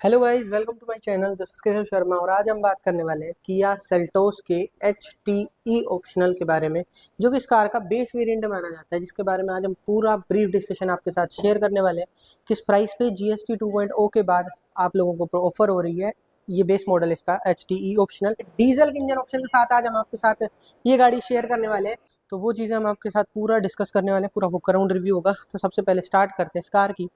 Hello guys, welcome to my channel. This is Keshav Sharma और आज हम बात करने वाले हैं किया सेल्टोस के HTE ऑप्शनल के बारे में, जो कि इस कार का बेस वेरिएंट माना जाता है, जिसके बारे में आज हम पूरा ब्रीफ डिस्कशन आपके साथ शेयर करने वाले हैं। किस प्राइस पे GST 2.0 के बाद आप लोगों को ऑफर हो रही है ये बेस मॉडल इसका HTE optional diesel engine option के साथ। आज हम आपके साथ ये गाड़ी शेयर करने वाले हैं, तो वो चीज़ें हम आपके साथ पूरा डिस्कस करने वाले हैं, पूरा वो अराउंड रिव्यू होगा। तो सबसे पहले स्टार्ट करते हैं इस कार की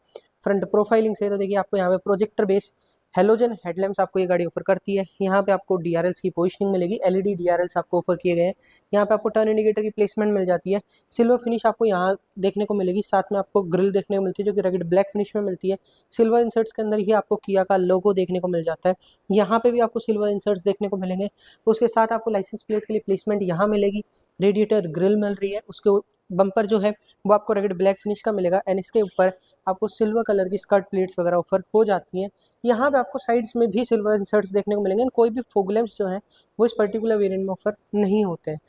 फ्रंट प्रोफाइलिंग से। तो देखिए, आपको यहाँ पे प्रोजेक्टर बेस हेलोजन हेडलैम्प्स आपको ये गाड़ी ऑफर करती है। यहाँ पे आपको DRLs की पोजिशनिंग मिलेगी, LED DRLs आपको ऑफर किए गए हैं। यहाँ पे आपको टर्न इंडिकेटर की प्लेसमेंट मिल जाती है। सिल्वर फिनिश आपको यहाँ देखने को मिलेगी, साथ में आपको ग्रिल देखने को मिलती है जो कि रगड़ ब्लैक फिनिश में मिलती है। सिल्वर इंसर्ट्स के अंदर ही आपको किया का लोगो देखने को मिल जाता है। यहाँ पे भी आपको सिल्वर इंसर्ट्स देखने को मिलेंगे। उसके साथ आपको लाइसेंस प्लेट के लिए प्लेसमेंट यहाँ मिलेगी। रेडिएटर ग्रिल मिल रही है, उसके बम्पर जो है वो आपको रगड़ ब्लैक फिनिश का मिलेगा एंड इसके ऊपर आपको सिल्वर कलर की स्कर्ट प्लेट्स वगैरह ऑफर हो जाती हैं। यहाँ पे आपको साइड्स में भी सिल्वर इंसर्ट्स देखने को मिलेंगे। कोई भी फॉग लैंप्स जो हैं वो इस पर्टिकुलर वेरिएंट में ऑफर नहीं होते हैं।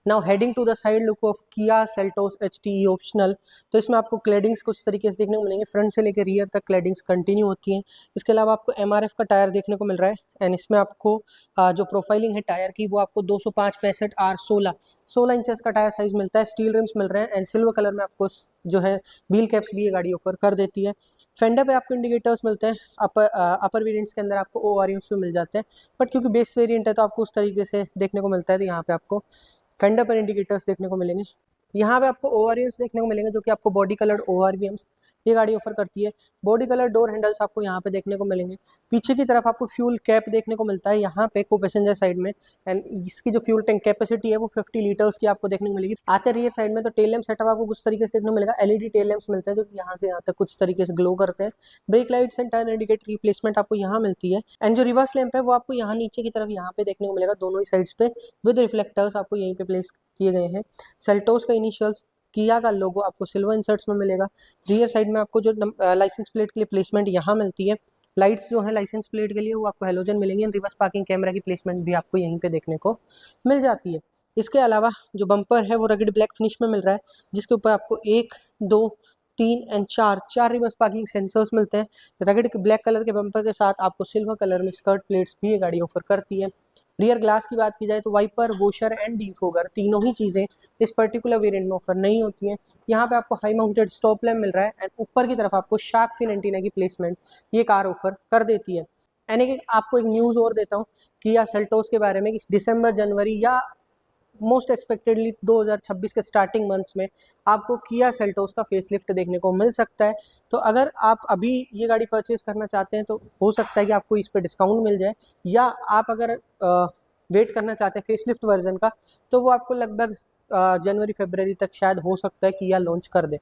Now heading to the side look of Kia Seltos HTE optional. तो इसमें आपको क्लैडिंग्स कुछ तरीके से देखने को मिलेंगे, फ्रंट से लेकर रियर तक क्लैडिंग्स कंटिन्यू होती हैं। इसके अलावा आपको MRF का टायर देखने को मिल रहा है एंड इसमें आपको जो प्रोफाइलिंग है टायर की वो आपको 205/65R16 इंचेस का टायर साइज मिलता है। स्टील रिम्स मिल रहे हैं एंड सिल्वर कलर में आपको जो है व्हील कैप्स भी ये गाड़ी ऑफर कर देती है। फेंडर पे आपको इंडिकेटर्स मिलते हैं। अपर वेरिएंट्स के अंदर आपको ORMs पे मिल जाते हैं, बट क्योंकि बेस वेरिएंट है तो आपको उस तरीके से देखने को मिलता है। तो यहाँ पे आपको फेंडर पर इंडिकेटर्स देखने को मिलेंगे। यहाँ पे आपको ORVMs देखने को मिलेंगे जो कि आपको बॉडी कलर्ड ORVMs ये गाड़ी ऑफर करती है। बॉडी कलर डोर हैंडल्स आपको यहाँ पे देखने को मिलेंगे। पीछे की तरफ आपको फ्यूल कैप देखने को मिलता है यहाँ पे को पैसेंजर साइड में एंड इसकी जो फ्यूल टैंक कैपेसिटी है वो 50 लीटर्स की आपको देखने को मिलेगी। आते रियर साइड में तो टेल लैम्प सेटअप आपको कुछ तरीके से देखने को मिलेगा। LED टेल लैम्प्स मिलते हैं जो कि यहाँ से यहाँ तक कुछ तरीके से ग्लो करते हैं। Break lights and turn indicator की प्लेसमेंट आपको यहाँ मिलती है एंड जो रिवर्स लैंप है वो आपको यहाँ नीचे की तरफ यहाँ पे देखने को मिलेगा, दोनों ही साइड्स पे विद रिफ्लेक्टर्स आपको यहीं पे प्लेस किए गए हैं। सेल्टोस का इनिशियल्स किया का लोगो आपको सिल्वर इंसर्ट्स में मिलेगा। रियर साइड में आपको जो लाइसेंस प्लेट के लिए प्लेसमेंट यहाँ मिलती है। लाइट्स जो है लाइसेंस प्लेट के लिए वो आपको हेलोजन मिलेंगे। रिवर्स पार्किंग कैमरा की प्लेसमेंट भी आपको यहीं पे देखने को मिल जाती है। इसके अलावा जो बम्पर है वो रगड़ ब्लैक फिनिश में मिल रहा है, जिसके ऊपर आपको 1, 2, 3 एंड 4 रिवर्स पार्किंग सेंसर्स मिलते हैं। रगड़ के ब्लैक कलर के बम्पर के साथ आपको सिल्वर कलर में स्कर्ट प्लेट्स भी ये गाड़ी ऑफर करती है। रियर ग्लास की बात की जाए तो वाइपर, वॉशर एंड डिफोगर तीनों ही चीज़ें इस पर्टिकुलर वेरिएंट में ऑफर नहीं होती हैं। यहाँ पे आपको हाई माउंटेड स्टॉप लैम्प मिल रहा है एंड ऊपर की तरफ आपको शार्क फिन एंटीना की प्लेसमेंट ये कार ऑफर कर देती है। यानी कि आपको एक न्यूज़ और देता हूँ किया सेल्टोस के बारे में कि दिसंबर, जनवरी या मोस्ट एक्सपेक्टेडली 2026 के स्टार्टिंग मंथ्स में आपको किया सेल्टोस का फेसलिफ्ट देखने को मिल सकता है। तो अगर आप अभी ये गाड़ी परचेज करना चाहते हैं तो हो सकता है कि आपको इस पर डिस्काउंट मिल जाए, या आप अगर वेट करना चाहते हैं फेसलिफ्ट वर्जन का तो वो आपको लगभग जनवरी फरवरी तक शायद हो सकता है किया लॉन्च कर दे।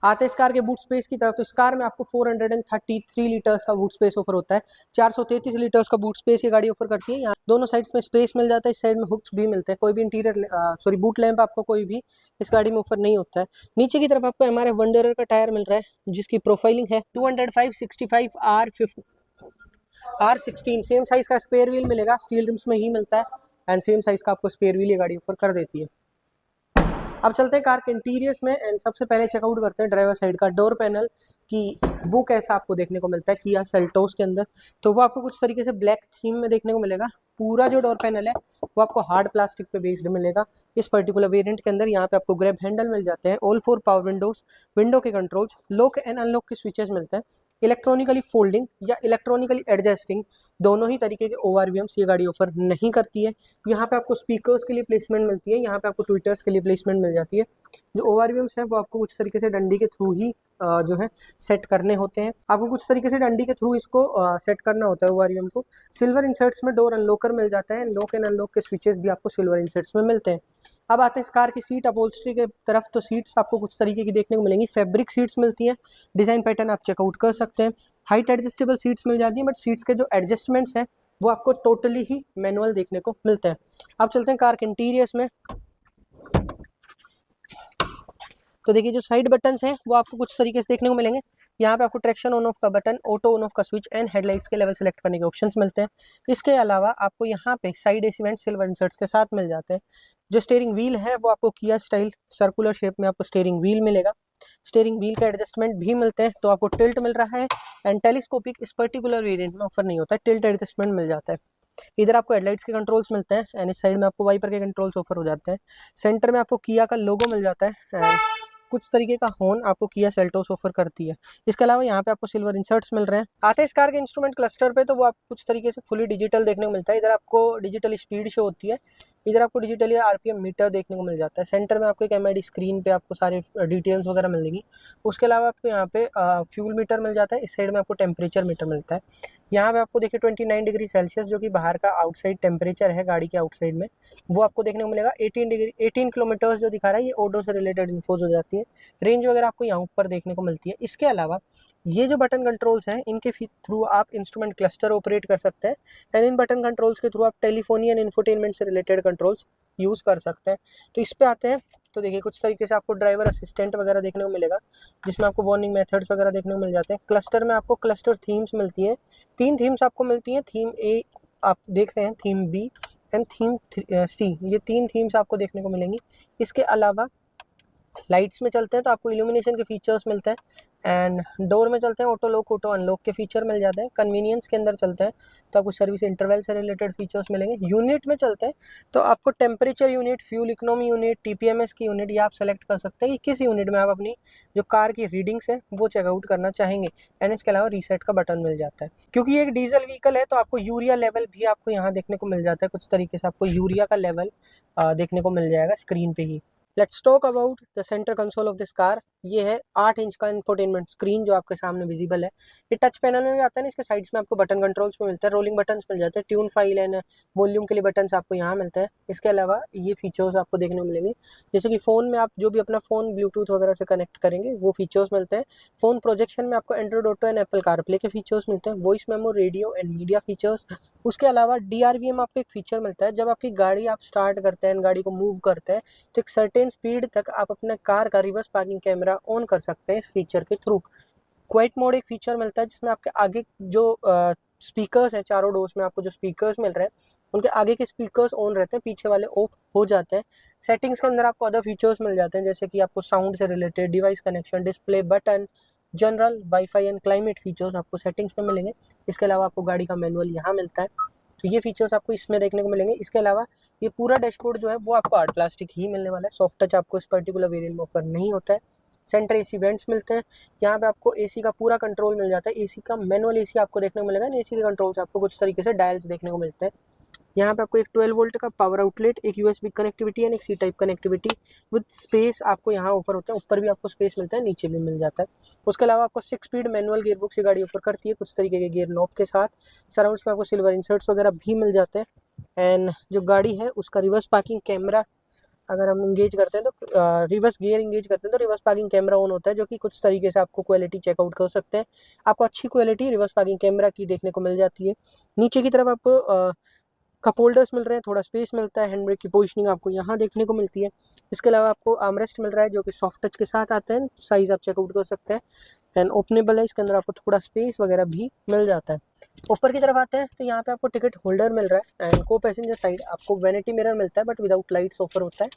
आते हैं इस कार के बूट स्पेस की तरफ। तो इस कार में आपको 433 लीटर्स का बूट स्पेस ऑफर होता है। 433 लीटर्स का बूट स्पेस ये गाड़ी ऑफर करती है। यहाँ दोनों साइड्स में स्पेस मिल जाता है, इस साइड में हुक्स भी मिलते हैं। कोई भी इंटीरियर बूट लैंप आपको कोई भी इस गाड़ी में ऑफर नहीं होता है। नीचे की तरफ आपको MRF वंडरर का टायर मिल रहा है जिसकी प्रोफाइलिंग है 205/65R16। सेम साइज का स्पेयर व्हील मिलेगा, स्टील रिम्स में ही मिलता है एंड सेम साइज का आपको स्पेयर व्हील ये गाड़ी ऑफर कर देती है। अब चलते हैं कार के इंटीरियर्स में एंड सबसे पहले चेकआउट करते हैं ड्राइवर साइड का डोर पैनल कि वो कैसा आपको देखने को मिलता है किया सेल्टोस के अंदर। तो वो आपको कुछ तरीके से ब्लैक थीम में देखने को मिलेगा। पूरा जो डोर पैनल है वो आपको हार्ड प्लास्टिक पे बेस्ड मिलेगा इस पर्टिकुलर वेरिएंट के अंदर। यहाँ पे आपको ग्रैब हैंडल मिल जाते हैं, ऑल 4 पावर विंडोज, विंडो के कंट्रोल्स, लॉक एंड अनलॉक के स्विचेस मिलते हैं। इलेक्ट्रॉनिकली फोल्डिंग या इलेक्ट्रॉनिकली एडजस्टिंग दोनों ही तरीके के ORVMs ये गाड़ी ऑफर नहीं करती है। यहाँ पे आपको स्पीकर्स के लिए प्लेसमेंट मिलती है, यहाँ पे आपको ट्विटर्स के लिए प्लेसमेंट मिल जाती है। जो ORVMs हैं वो आपको कुछ तरीके से डंडी के थ्रू ही जो है सेट करने होते हैं। आपको कुछ तरीके से डंडी के थ्रू इसको सेट करना होता है ORVM को। सिल्वर इंसर्ट्स में डोर अनलॉकर मिल जाता है, लॉक एंड अनलॉक के स्विचेस भी आपको सिल्वर इंसर्ट्स में मिलते हैं। अब आते हैं इस कार की सीट अपहोल्स्ट्री के तरफ। तो सीट्स आपको कुछ तरीके की देखने को मिलेंगी। फैब्रिक सीट्स मिलती हैं, डिज़ाइन पैटर्न आप चेकआउट कर सकते हैं। हाइट एडजस्टेबल सीट्स मिल जाती हैं, बट सीट्स के जो एडजस्टमेंट्स हैं वो आपको टोटली ही मैनुअल देखने को मिलते हैं। अब चलते हैं कार के इंटीरियर्स में। तो देखिए, जो साइड बटन्स हैं वो आपको कुछ तरीके से देखने को मिलेंगे। यहाँ पे आपको ट्रैक्शन ऑन ऑफ का बटन, ऑटो ऑन ऑफ का स्विच एंड हेडलाइट्स के लेवल सेलेक्ट करने के ऑप्शंस मिलते हैं। इसके अलावा आपको यहाँ पे side AC went silver inserts के साथ मिल जाते हैं। जो स्टीयरिंग व्हील है वो आपको किया स्टाइल सर्कुलर शेप में आपको स्टीयरिंग व्हील मिलेगा। स्टीयरिंग व्हील का एडजस्टमेंट भी मिलते हैं, तो आपको टिल्ट मिल रहा है। एंड टेलीस्कोपिक इस पर्टिकुलर वेरिएंट में ऑफर नहीं होता है, टिल्ट एडजस्टमेंट मिल जाता है। इधर आपको हेडलाइट्स के कंट्रोल्स मिलते हैं एंड इस साइड में आपको वाइपर के कंट्रोल्स ऑफर हो जाते हैं। सेंटर में आपको किया का लोगो मिल जाता है एंड कुछ तरीके का हॉर्न आपको किया सेल्टोस ऑफर करती है। इसके अलावा यहाँ पे आपको सिल्वर इंसर्ट्स मिल रहे हैं। आते हैं इस कार के इंस्ट्रूमेंट क्लस्टर पे, तो वो आपको कुछ तरीके से फुली डिजिटल देखने को मिलता है। इधर आपको डिजिटल स्पीड शो होती है, इधर आपको डिजिटली आरपीएम मीटर देखने को मिल जाता है। सेंटर में आपको एक एमआईडी स्क्रीन पे आपको सारे डिटेल्स वगैरह मिल जाएंगी। उसके अलावा आपको यहाँ पे फ्यूल मीटर मिल जाता है, इस साइड में आपको टेम्परेचर मीटर मिलता है। यहाँ पे आपको देखिए 29 डिग्री सेल्सियस जो कि बाहर का आउटसाइड टेम्परेचर है गाड़ी के आउटसाइड में, वो आपको देखने को मिलेगा। 18 किलोमीटर्स जो दिखा रहा है ये ऑडो से रिलेटेड इन्फोज हो जाती है। रेंज वगैरह आपको यहाँ ऊपर देखने को मिलती है। इसके अलावा ये जो बटन कंट्रोल्स हैं इनके थ्रू आप इंस्ट्रूमेंट क्लस्टर ऑपरेट कर सकते हैं एंड इन बटन कंट्रोल्स के थ्रू आप टेलीफोनी एंड इन्फोटेनमेंट से रिलेटेड कंट्रोल्स यूज़ कर सकते हैं। तो इस पे आते हैं, तो देखिए कुछ तरीके से आपको ड्राइवर असिस्टेंट वगैरह देखने को मिलेगा, जिसमें आपको वार्निंग मेथड्स वगैरह देखने को मिल जाते हैं। क्लस्टर में आपको क्लस्टर थीम्स मिलती हैं, 3 थीम्स आपको मिलती हैं। थीम ए आप देख रहे हैं, थीम बी एंड थीम सी, ये 3 थीम्स आपको देखने को मिलेंगी। इसके अलावा लाइट्स में चलते हैं तो आपको इल्यूमिनेशन के फीचर्स मिलते हैं एंड डोर में चलते हैं ऑटो लॉक ऑटो अनलॉक के फीचर मिल जाते हैं। कन्वीनियंस के अंदर चलते हैं तो आपको सर्विस इंटरवल से रिलेटेड फीचर्स मिलेंगे। यूनिट में चलते हैं तो आपको temperature unit, fuel economy unit, TPMS की यूनिट, ये आप सेलेक्ट कर सकते हैं कि किस यूनिट में आप अपनी जो कार की रीडिंग्स है वो चेकआउट करना चाहेंगे। एंड इसके अलावा रीसेट का बटन मिल जाता है। क्योंकि ये एक डीजल व्हीकल है तो आपको यूरिया लेवल भी आपको यहाँ देखने को मिल जाता है। कुछ तरीके से आपको यूरिया का लेवल देखने को मिल जाएगा स्क्रीन पे ही। Let's talk about the centre console of this car. ये है 8 इंच का इंफोटेनमेंट स्क्रीन जो आपके सामने विजिबल है। ये टच पैनल में भी आता है ना, इसके साइड्स में आपको बटन कंट्रोल्स में मिलता है, रोलिंग बटन्स मिल जाते हैं, ट्यून फाइल एंड वॉल्यूम के लिए बटन्स आपको यहाँ मिलते हैं। इसके अलावा ये फीचर्स आपको देखने को मिलेंगे, जैसे कि फ़ोन में आप जो भी अपना फ़ोन ब्लूटूथ वगैरह से कनेक्ट करेंगे वो फीचर्स मिलते हैं। फ़ोन प्रोजेक्शन में आपको Android auto and Apple CarPlay के फीचर्स मिलते हैं, voice memo, radio and media features. उसके अलावा DRVM आपको एक फीचर मिलता है, जब आपकी गाड़ी आप स्टार्ट करते हैं, गाड़ी को मूव करते हैं तो एक सर्टेन स्पीड तक आप अपने कार का रिवर्स पार्किंग कैमरा ऑन कर सकते हैं इस फीचर के थ्रू। क्वाइट मोड एक फीचर मिलता है जिसमें आपके आगे जो स्पीकर्स हैं, चारों डोर्स में आपको जो स्पीकर्स मिल रहे हैं उनके आगे के स्पीकर्स ऑन रहते हैं, पीछे वाले ऑफ हो जाते हैं। सेटिंग्स के अंदर आपको अदर फीचर्स मिल जाते हैं, जैसे कि आपको साउंड से related, device connection, display button, general, wifi and climate features आपको सेटिंग्स में मिलेंगे। इसके अलावा आपको गाड़ी का मैनुअल यहाँ मिलता है, तो ये फीचर्स आपको इसमें देखने को मिलेंगे। इसके अलावा ये पूरा डैशबोर्ड जो है वो आपको हार्ड प्लास्टिक ही मिलने वाला है, सॉफ्ट टच आपको इस पर्टिकुलर वेरिएंट में ऑफर नहीं होता है। सेंटर एसी वेंट्स मिलते हैं, यहाँ पे आपको एसी का पूरा कंट्रोल मिल जाता है। एसी का मैनुअल एसी आपको देखने को मिलेगा, एसी के कंट्रोल्स आपको कुछ तरीके से डायल्स देखने को मिलते हैं। यहाँ पे आपको एक 12 वोल्ट का पावर आउटलेट, एक यूएसबी कनेक्टिविटी एंड एक C type connectivity with space आपको यहाँ ऑफर होता है। ऊपर भी आपको स्पेस मिलता है, नीचे भी मिल जाता है। उसके अलावा आपको 6 स्पीड मैनुअल गियर बॉक्स गाड़ी ऑफर करती है, कुछ तरीके के गियर नॉब के साथ। सराउंड्स में आपको सिल्वर इंसर्ट्स वगैरह भी मिल जाते हैं। एंड जो गाड़ी है उसका रिवर्स पार्किंग कैमरा अगर हम इंगेज करते हैं तो रिवर्स गियर इंगेज करते हैं तो रिवर्स पार्किंग कैमरा ऑन होता है, जो कि कुछ तरीके से आपको क्वालिटी चेकआउट कर सकते हैं। आपको अच्छी क्वालिटी रिवर्स पार्किंग कैमरा की देखने को मिल जाती है। नीचे की तरफ आपको कप होल्डर्स मिल रहे हैं, थोड़ा स्पेस मिलता है, हैंड ब्रेक की पोजिशनिंग आपको यहाँ देखने को मिलती है। इसके अलावा आपको आर्मरेस्ट मिल रहा है जो कि सॉफ्ट टच के साथ आता है, साइज़ आप चेकआउट कर सकते हैं एंड ओपनेबल है। इसके अंदर आपको थोड़ा स्पेस वगैरह भी मिल जाता है। ऊपर की तरफ आते हैं तो यहाँ पे आपको टिकट होल्डर मिल रहा है एंड को पैसेंजर साइड आपको वैनिटी मिरर मिलता है बट विदाउट लाइट्स ऑफर होता है।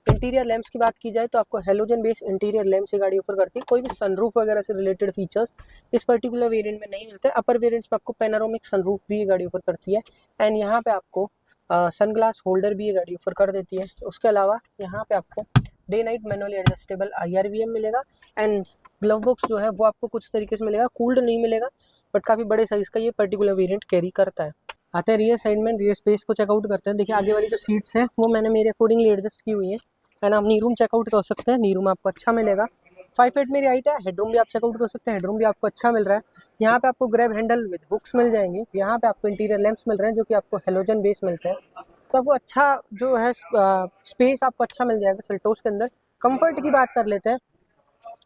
इंटीरियर लैंप्स की बात की जाए तो आपको हेलोजन बेस्ड इंटीरियर लैंप्स ये गाड़ी ऑफर करती है। कोई भी सनरूफ वगैरह से रिलेटेड फीचर्स इस पर्टिकुलर वेरिएंट में नहीं मिलते। अपर वेरिएंट्स में आपको पैनोरामिक सनरूफ भी ये गाड़ी ऑफर करती है एंड यहाँ पे आपको सनग्लास होल्डर भी ये गाड़ी ऑफर कर देती है। उसके अलावा यहाँ पे आपको day night manually adjustable IRVM मिलेगा एंड ग्लव बॉक्स जो है वो आपको कुछ तरीके से मिलेगा, कूल्ड नहीं मिलेगा बट काफ़ी बड़े साइज़ का ये पर्टिकुलर वेरिएंट कैरी करता है। आते हैं रियर साइड में, रियर स्पेस को चेकआउट करते हैं। देखिए आगे वाली जो सीट्स हैं वो मैंने मेरे अकॉर्डिंगली एडजस्ट की हुई है एंड आप नी रूम चेकआउट कर सकते हैं, नी रूम आपको अच्छा मिलेगा। 5 फीट मेरी हाइट है। हेडरूम भी आप चेकआउट कर सकते हैं, हेडरूम भी आपको अच्छा मिल रहा है। यहाँ पे आपको ग्रैब हैंडल विद हुक्स मिल जाएंगे। यहाँ पे आपको इंटीरियर लैंप्स मिल रहे हैं जो कि आपको हेलोजन बेस मिलते हैं, तो आपको अच्छा जो है स्पेस आपको अच्छा मिल जाएगा सेल्टोस के अंदर। कंफर्ट की बात कर लेते हैं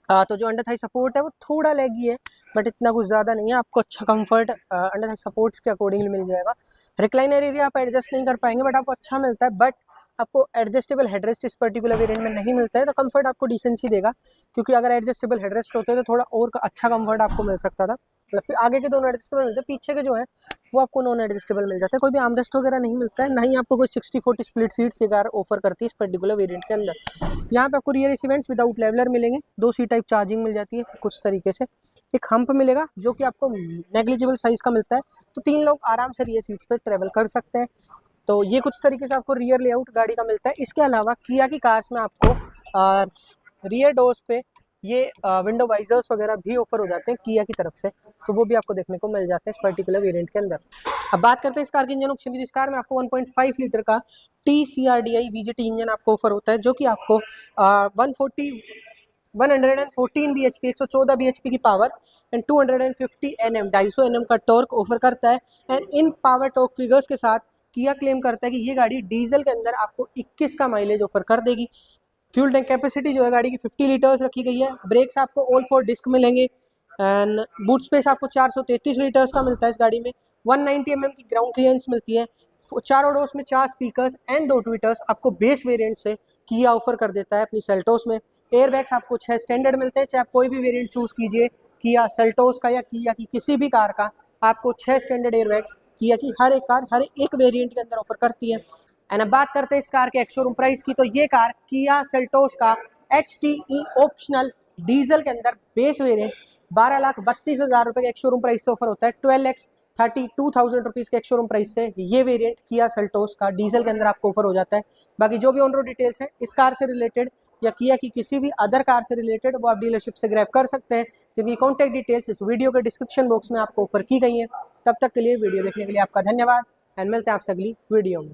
तो जो अंडर थाई सपोर्ट है वो थोड़ा लैगी है बट इतना कुछ ज़्यादा नहीं है। आपको अच्छा कंफर्ट अंडर थाई सपोर्ट्स के अकॉर्डिंगली मिल जाएगा। रिक्लाइनर एरिया आप एडजस्ट नहीं कर पाएंगे बट आपको अच्छा मिलता है, बट आपको एडजस्टेबल हेडरेस्ट इस पर्टिकुलर वेरिएंट में नहीं मिलता है, तो कंफर्ट आपको डिसेंसी देगा, क्योंकि अगर एडजस्टेबल हेडरेस्ट होते तो थोड़ा और अच्छा कंफर्ट आपको मिल सकता था। मतलब फिर आगे के दोनों एडजस्टेबल मिलते हैं, पीछे के जो है वो आपको नॉन एडजस्टेबल मिल जाते हैं। कोई भी आर्मरेस्ट वगैरह नहीं मिलता है, ना ही आपको कोई 60-40 स्प्लिट सीट्स ये कार ऑफर करती है इस पर्टिकुलर वेरिएंट के अंदर। यहाँ पे आपको रियर इवेंट्स विदाउट लेवलर मिलेंगे, 2 सी टाइप चार्जिंग मिल जाती है कुछ तरीके से, एक हम्प मिलेगा जो कि आपको नेग्लिजिबल साइज का मिलता है, तो 3 लोग आराम से रियर सीट्स पे ट्रेवल कर सकते हैं। तो ये कुछ तरीके से आपको रियर लेआउट गाड़ी का मिलता है। इसके अलावा किया की कार्स में आपको रियर डोर्स पे ये विंडो वाइजर्स वगैरह भी ऑफर हो जाते हैं किया की तरफ से, तो वो भी आपको देखने को मिल जाते हैं इस पर्टिकुलर वेरिएंट के अंदर। अब बात करते हैं इस कार के इंजन ऑप्शन की। इस कार में आपको 1.5 लीटर का TCRDI VGT इंजन आपको ऑफर होता है, जो कि आपको 114 bhp 114 bhp की पावर एंड 250 Nm 250 Nm का टॉर्क ऑफर करता है। And in power torque figures के साथ किया क्लेम करता है कि ये गाड़ी डीजल के अंदर आपको 21 का माइलेज ऑफर कर देगी। फ्यूल टैंक कैपेसिटी जो है गाड़ी की 50 लीटर्स रखी गई है। ब्रेक्स आपको ऑल 4 डिस्क मिलेंगे एंड बूट स्पेस आपको 433 लीटर्स का मिलता है इस गाड़ी में। 190 mm की ग्राउंड क्लियरेंस मिलती है। चारों डोर्स में 4 स्पीकर्स एंड 2 ट्विटर्स आपको बेस वेरिएंट से किया ऑफर कर देता है अपनी सेल्टोस में। एयर बैग्स आपको 6 स्टैंडर्ड मिलते हैं, चाहे आप कोई भी वेरिएंट चूज कीजिए, किया सेल्टोस का या किया की किसी भी कार का, आपको 6 स्टैंडर्ड एयर बैग्स किया की हर एक कार हर एक वेरिएंट के अंदर ऑफर करती है। एंड अब बात करते हैं इस कार के एक्स शोरूम प्राइस की, तो ये कार किया सेल्टोस का HTE ऑप्शनल डीजल के अंदर बेस वेरिएंट 12,32,000 रुपये के एक्स शोरूम प्राइस से ऑफर होता है। 12,32,000 रुपीज़ के एक्स शोरूम प्राइस से ये वेरिएंट किया सेल्टोस का डीजल के अंदर आपको ऑफर हो जाता है। बाकी जो भी ऑन रोड डिटेल्स हैं इस कार से रिलेटेड या किया की किसी भी अदर कार से रिलेटेड, वो आप डीलरशिप से ग्रैब कर सकते हैं, जिनकी कॉन्टैक्ट डिटेल्स इस वीडियो के डिस्क्रिप्शन बॉक्स में आपको ऑफर की गई है। तब तक के लिए वीडियो देखने के लिए आपका धन्यवाद एंड मिलते हैं आपसे अगली वीडियो में।